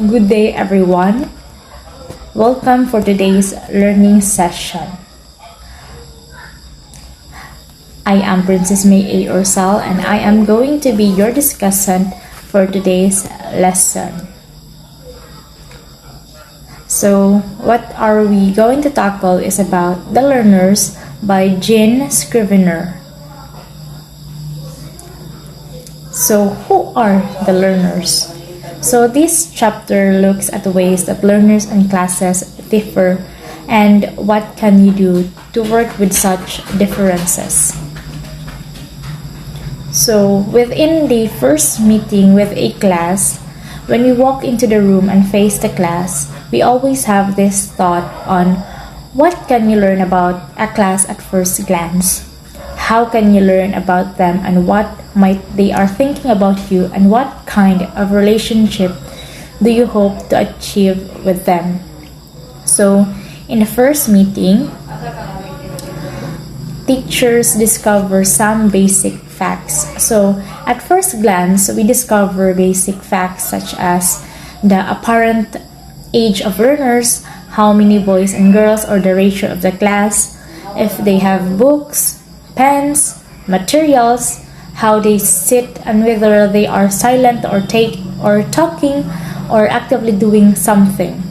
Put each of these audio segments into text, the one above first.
Good day, everyone. Welcome for today's learning session. I am Princess May Ursal and I am going to be your discussant for today's lesson. So, what are we going to tackle is about The Learners by Jean Scrivener. So, who are the learners? So, this chapter looks at the ways that learners and classes differ and what can you do to work with such differences. So, within the first meeting with a class, when we walk into the room and face the class, we always have this thought on what can you learn about a class at first glance? How can you learn about them and what might they are thinking about you and what kind of relationship do you hope to achieve with them? So, in the first meeting, teachers discover some basic facts. So, at first glance, we discover basic facts such as the apparent age of learners, how many boys and girls or the ratio of the class, if they have books, pens, materials, how they sit and whether they are silent or talking or actively doing something.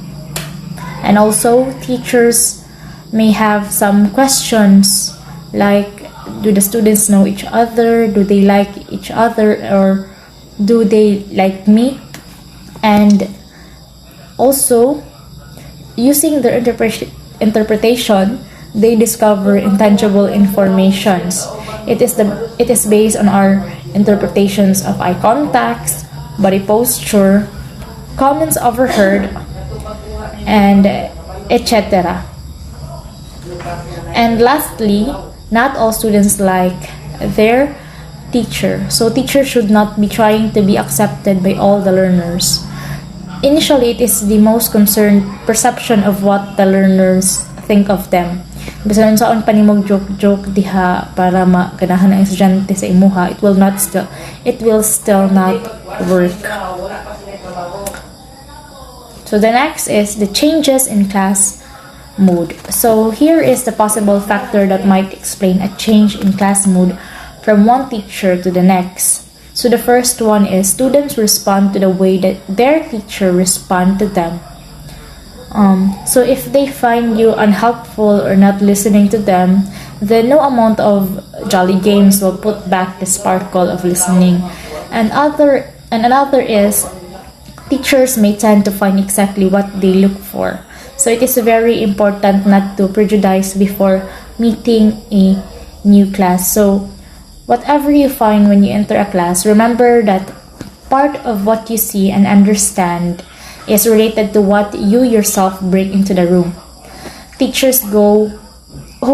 And also teachers may have some questions like, do the students know each other? Do they like each other? Or do they like me? And also, using their interpretation, they discover intangible informations. It is based on our interpretations of eye contacts, body posture, comments overheard, and etc. And lastly, not all students like their teacher. So teacher should not be trying to be accepted by all the learners. Initially, it is the most concerned perception of what the learners think of them. Bisan saan pa nimo joke diha para maganahan ang estudyante sa imuha, it will still not work. So the next is the changes in class mood. So here is the possible factor that might explain a change in class mood from one teacher to the next. So the first one is students respond to the way that their teacher respond to them. So if they find you unhelpful or not listening to them, then no amount of jolly games will put back the sparkle of listening. And another is teachers may tend to find exactly what they look for. So it is very important not to prejudice before meeting a new class. So whatever you find when you enter a class, remember that part of what you see and understand is related to what you yourself bring into the room. Teachers who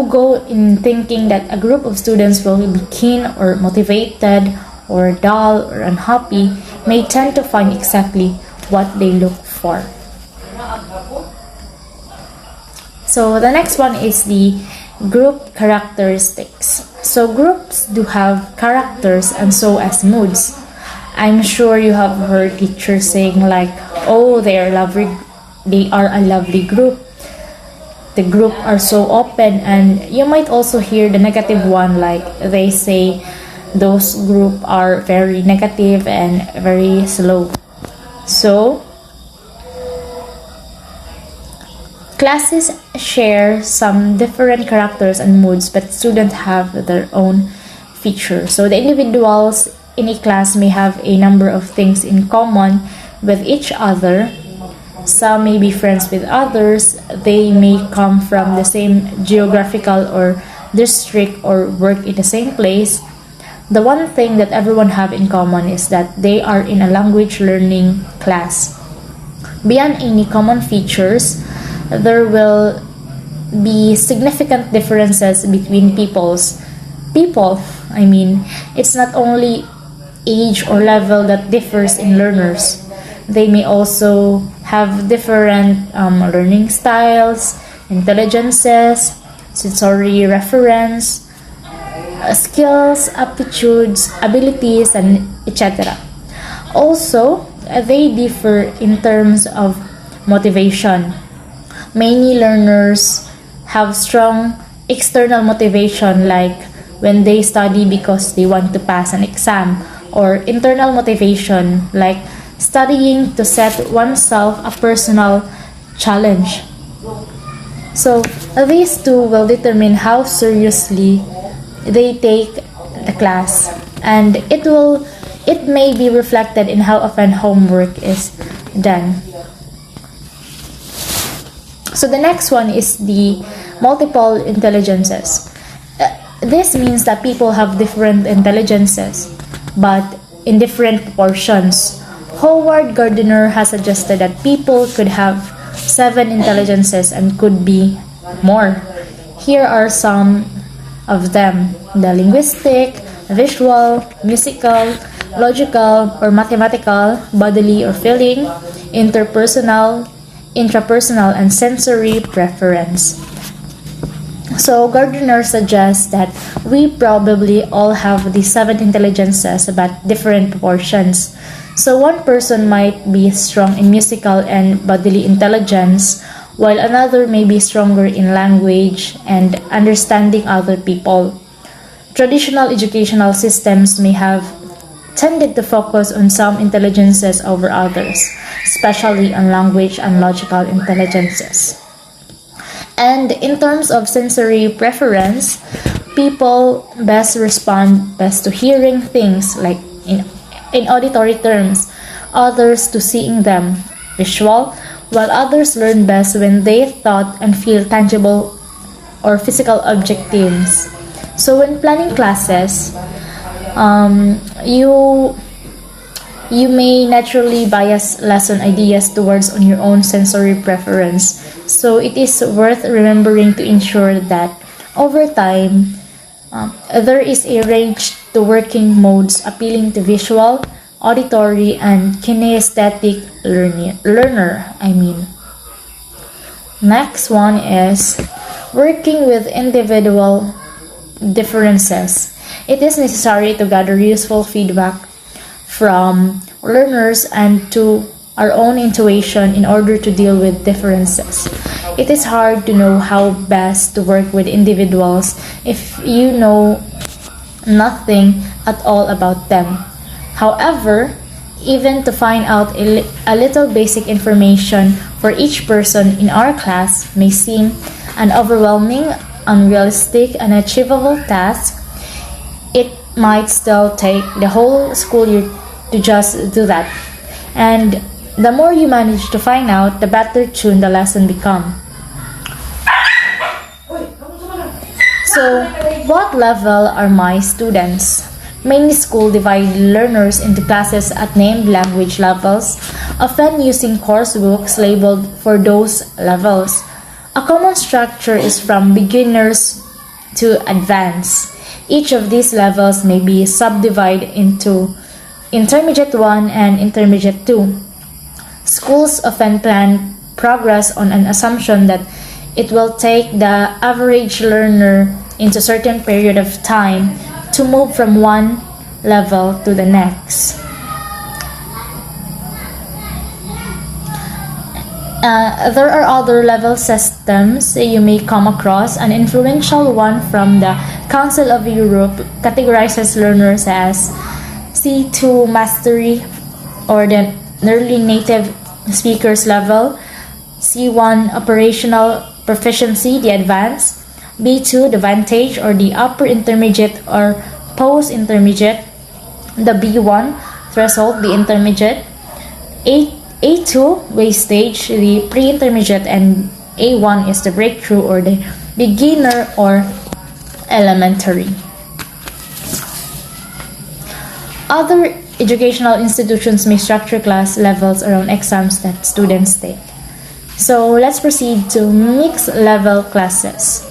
go in thinking that a group of students will be keen or motivated or dull or unhappy may tend to find exactly what they look for. So the next one is the group characteristics. So groups do have characters and so as moods. I'm sure you have heard teachers saying like, oh, they are a lovely group. The group are so open, and you might also hear the negative one like they say those group are very negative and very slow. So classes share some different characters and moods, but students have their own features. So the individuals in a class may have a number of things in common with each other. Some may be friends with others. They may come from the same geographical or district or work in the same place. The one thing that everyone have in common is that they are in a language learning class. Beyond any common features, there will be significant differences between people. It's not only age or level that differs in learners. They may also have different learning styles, intelligences, sensory reference, skills, aptitudes, abilities, and etc. Also, they differ in terms of motivation. Many learners have strong external motivation, like when they study because they want to pass an exam, or internal motivation, like studying to set oneself a personal challenge. So these two will determine how seriously they take the class, and it may be reflected in how often homework is done. So the next one is the multiple intelligences. This means that people have different intelligences, but in different proportions. Howard Gardner has suggested that people could have 7 intelligences and could be more. Here are some of them: the linguistic, visual, musical, logical or mathematical, bodily or feeling, interpersonal, intrapersonal, and sensory preference. So Gardner suggests that we probably all have the 7 intelligences but different proportions. So one person might be strong in musical and bodily intelligence, while another may be stronger in language and understanding other people. Traditional educational systems may have tended to focus on some intelligences over others, especially on language and logical intelligences. And in terms of sensory preference, people respond best to hearing things, like in auditory terms, others to seeing them, visual, while others learn best when they thought and feel tangible or physical objectives. So when planning classes, you may naturally bias lesson ideas towards on your own sensory preference. So it is worth remembering to ensure that over time, there is a range to working modes appealing to visual, auditory, and kinesthetic learner. Next one is working with individual differences. It is necessary to gather useful feedback from learners and to our own intuition in order to deal with differences. It is hard to know how best to work with individuals if you know nothing at all about them. However, even to find out a little basic information for each person in our class may seem an overwhelming, unrealistic, and achievable task. It might still take the whole school year to just do that. And the more you manage to find out, the better tuned the lesson become. So, what level are my students? Many schools divide learners into classes at named language levels, often using course books labeled for those levels. A common structure is from beginners to advanced. Each of these levels may be subdivided into Intermediate 1 and Intermediate 2. Schools often plan progress on an assumption that it will take the average learner into a certain period of time to move from one level to the next. There are other level systems you may come across. An influential one from the Council of Europe categorizes learners as C2 mastery, or the nearly native speakers level, C1 operational proficiency, the advanced, B2 the vantage or the upper intermediate or post-intermediate, the B1 threshold, the intermediate, A2 wastage, the pre-intermediate, and A1 is the breakthrough or the beginner or elementary. Other educational institutions may structure class levels around exams that students take. So let's proceed to mixed level classes.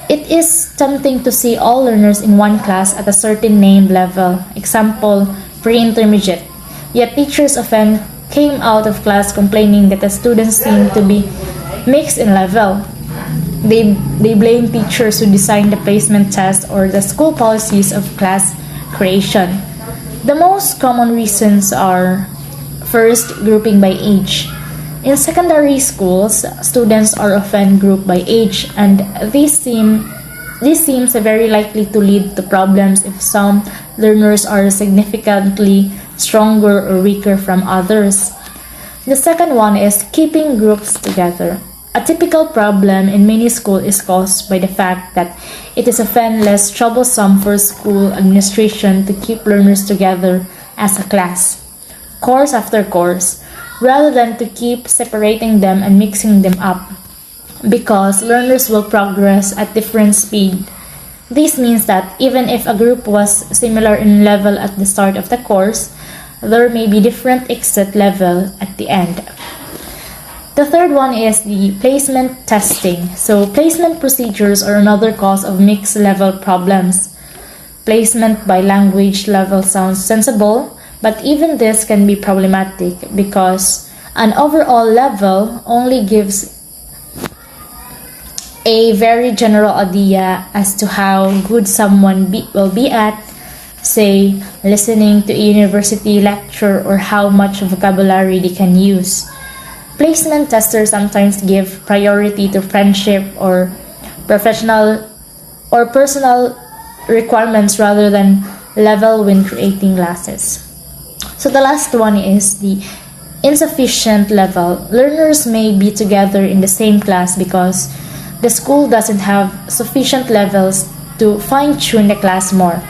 It is tempting to see all learners in one class at a certain named level, example, pre-intermediate. Yet teachers often came out of class complaining that the students seem to be mixed in level. They blame teachers who designed the placement test or the school policies of class creation. The most common reasons are First, grouping by age. In secondary schools, students are often grouped by age, and this seems very likely to lead to problems if some learners are significantly stronger or weaker from others. The second one is keeping groups together. A typical problem in many schools is caused by the fact that it is often less troublesome for school administration to keep learners together as a class, course after course, rather than to keep separating them and mixing them up, because learners will progress at different speed. This means that even if a group was similar in level at the start of the course, there may be different exit level at the end. The third one is the placement testing. So placement procedures are another cause of mixed level problems. Placement by language level sounds sensible, but even this can be problematic because an overall level only gives a very general idea as to how good someone will be at, say, listening to a university lecture or how much vocabulary they can use. Placement testers sometimes give priority to friendship or professional or personal requirements rather than level when creating classes. So the last one is the insufficient level. Learners may be together in the same class because the school doesn't have sufficient levels to fine-tune the class more.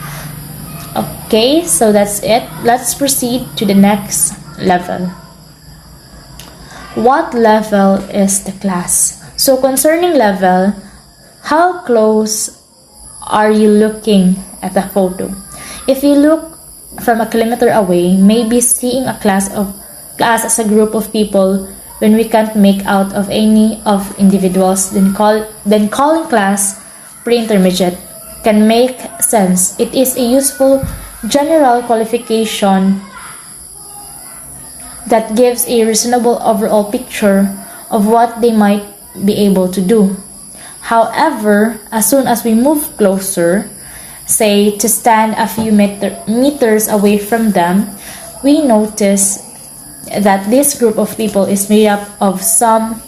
Okay, so that's it. Let's proceed to the next level. What level is the class? So concerning level, how close are you looking at the photo? If you look from a kilometer away, maybe seeing a class as a group of people when we can't make out of any of individuals, then calling class pre-intermediate can make sense. It is a useful general qualification that gives a reasonable overall picture of what they might be able to do. However, as soon as we move closer, say to stand a few meters away from them, we notice that this group of people is made up of some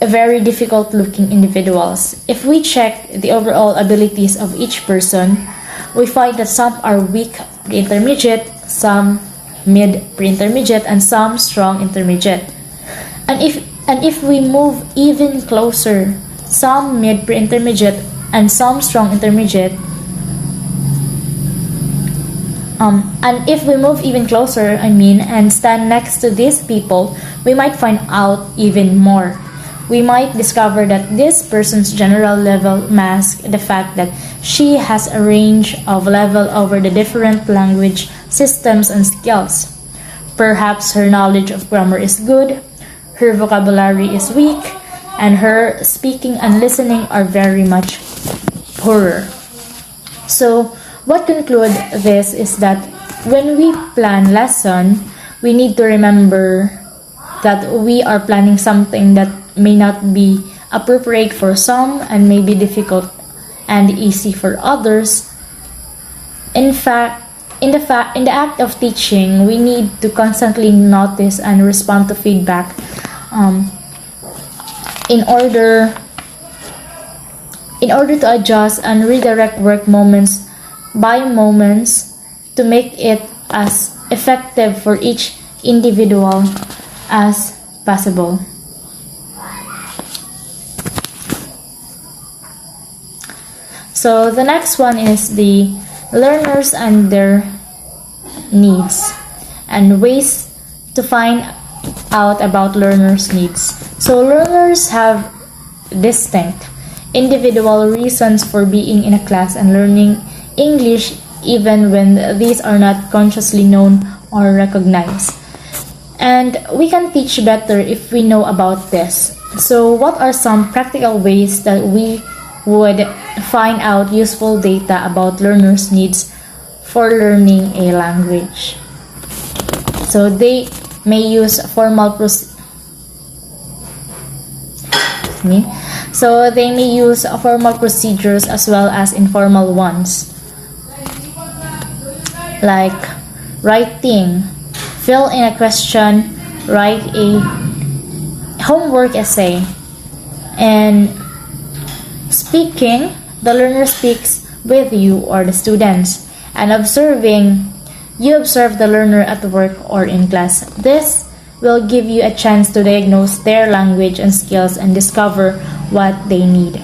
very difficult looking individuals. If we check the overall abilities of each person, we find that some are weak pre-intermediate, some mid pre-intermediate, and some strong intermediate. And if we move even closer, some mid pre-intermediate and some strong intermediate, and if we move even closer, and stand next to these people, we might find out even more. We might discover that this person's general level masks the fact that she has a range of level over the different language systems and skills. Perhaps her knowledge of grammar is good, her vocabulary is weak, and her speaking and listening are very much poorer. So, what conclude this is that when we plan lesson, we need to remember that we are planning something that may not be appropriate for some and may be difficult and easy for others. In the act of teaching, we need to constantly notice and respond to feedback in order to adjust and redirect work moments by moments to make it as effective for each individual as possible. So the next one is the learners and their needs and ways to find out about learners' needs. So learners have distinct individual reasons for being in a class and learning English even when these are not consciously known or recognized. And we can teach better if we know about this. So what are some practical ways that we would find out useful data about learners' needs for learning a language? So they may use formal procedures as well as informal ones, like writing, fill in a question, write a homework essay, and speaking, the learner speaks with you or the students, and observing, you observe the learner at work or in class. This will give you a chance to diagnose their language and skills and discover what they need.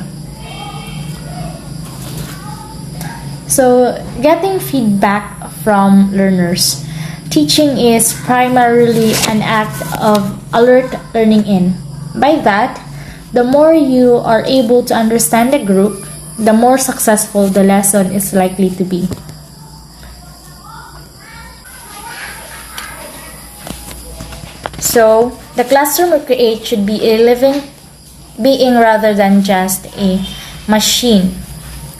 So, getting feedback from learners. Teaching is primarily an act of alert learning in. By that, the more you are able to understand the group, the more successful the lesson is likely to be. So, the classroom we create should be a living being rather than just a machine.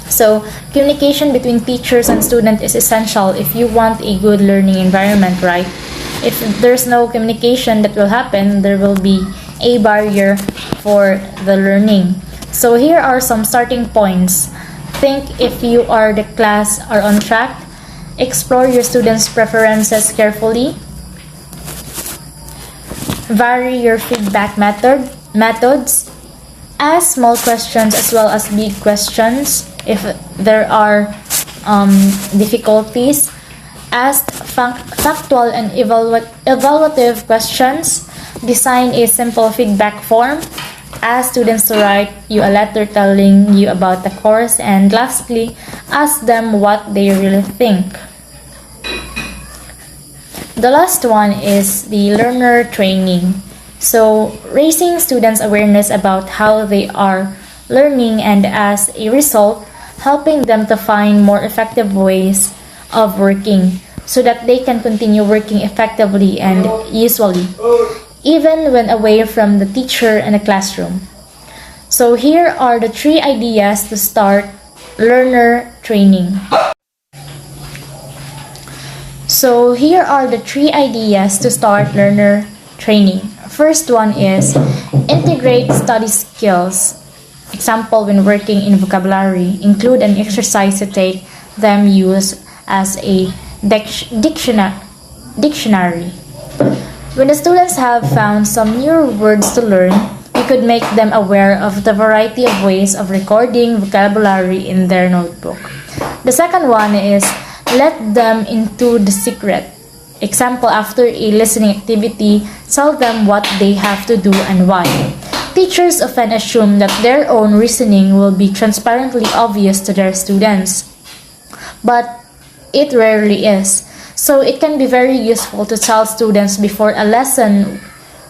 So, communication between teachers and students is essential if you want a good learning environment, right? If there's no communication that will happen, there will be a barrier for the learning. So, here are some starting points. Think if you or the class are on track. Explore your students' preferences carefully. Vary your feedback methods. Ask small questions as well as big questions if there are difficulties. Ask factual and evaluative questions. Design a simple feedback form. Ask students to write you a letter telling you about the course. And lastly, ask them what they really think. The last one is the learner training. So, raising students' awareness about how they are learning and as a result, helping them to find more effective ways of working so that they can continue working effectively and usefully, even when away from the teacher and the classroom. So, here are the 3 ideas to start learner training. So, here are the 3 ideas to start learner training. First one is integrate study skills. Example, when working in vocabulary, include an exercise to take them use as a dictionary. When the students have found some new words to learn, we could make them aware of the variety of ways of recording vocabulary in their notebook. The second one is let them into the secret. Example, after a listening activity, tell them what they have to do and why. Teachers often assume that their own reasoning will be transparently obvious to their students, but it rarely is. So it can be very useful to tell students before a lesson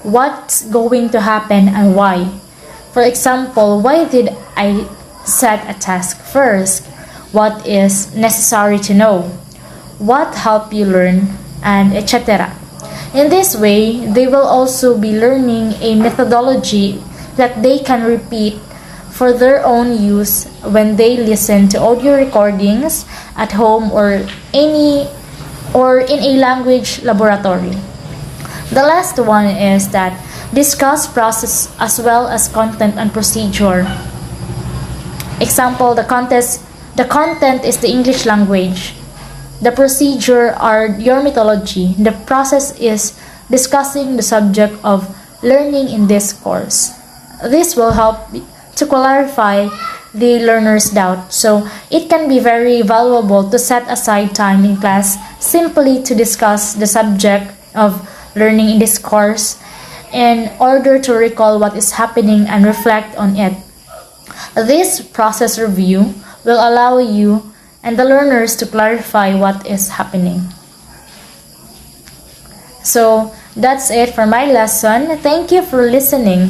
what's going to happen and why. For example, why did I set a task first? What is necessary to know? What helped you learn? And etc. In this way, they will also be learning a methodology that they can repeat for their own use when they listen to audio recordings at home or in a language laboratory. The last one is that discuss process as well as content and procedure. Example, the content is the English language. The procedure are your methodology. The process is discussing the subject of learning in this course. This will help to clarify the learner's doubt. So it can be very valuable to set aside time in class simply to discuss the subject of learning in this course in order to recall what is happening and reflect on it. This process review will allow you and the learners to clarify what is happening. So, that's it for my lesson. Thank you for listening.